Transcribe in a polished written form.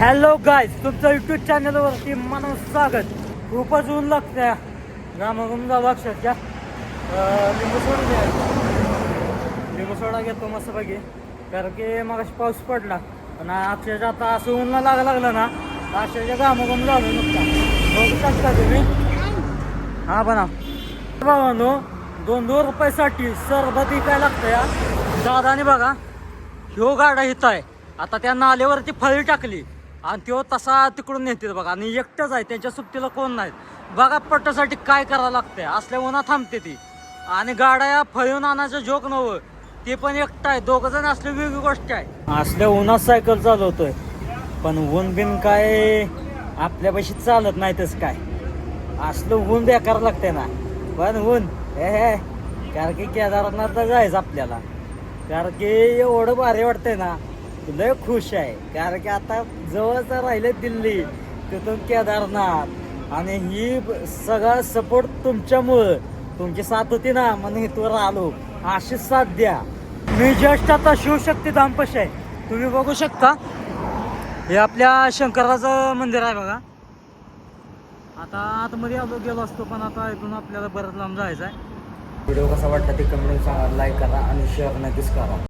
Hello guys, तुमचं YouTube चॅनलवरती मन स्वागत. खूपच ऊन लागतं गामागून जावं अक्षरशः. लिंबू सोडा घेतो मस्त पैकी, कारण की मग पाऊस पडला पण अक्षरशः आता असं ऊन लागलं ना, अक्षरशः गामागून झालं नुकता. बघू शकता तुम्ही. हा बना भावानो, 2-2 रुपयासाठी सरबत काय लागतं या दादाने. बघा ह्यो गाडा हित आहे, आता त्या नाल्यावरती फळी टाकली आणि तो तसा तिकडून नेते बघा. आणि एकटंच आहे, त्यांच्या सुट्टीला कोण नाही बघा. पट्टासाठी काय करावं लागतंय, असल्या उन्हात थांबते ती. आणि गाड्या फळून आणायचं जोक नव्हतं, ते पण एकटं आहे. दोघं जण असले वेगळी गोष्ट आहे. असल्या उन्हात सायकल चालवतोय, पण ऊन बिन काय आपल्यापाशी चालत नाही. तसं काय असलं ऊन बेकार लागतंय ना. पण ऊन हे कारण की केदारनाथला जायचं आपल्याला, कारण की एवढं भारी वाटतंय ना. लय खुश आहे, कारण की आता जवळच राहिले दिल्ली, तिथून केदारनाथ. आणि ही सगळा सपोर्ट तुमच्यामुळं, तुमची साथ होती ना म्हणून इथवर आलो. अशीच साथ द्या. मी जस्ट आता शिवशक्ती धामपाशी आहे, तुम्ही बघू शकता. हे आपल्या शंकराचं मंदिर आहे बघा. आता आतमध्ये गेलो असतो, पण आता इथून आपल्याला बरंच लांब जायचं आहे. व्हिडिओ कसा वाटला ते कमेंट सांगा, लाईक करा आणि शेअर नक्कीच करा.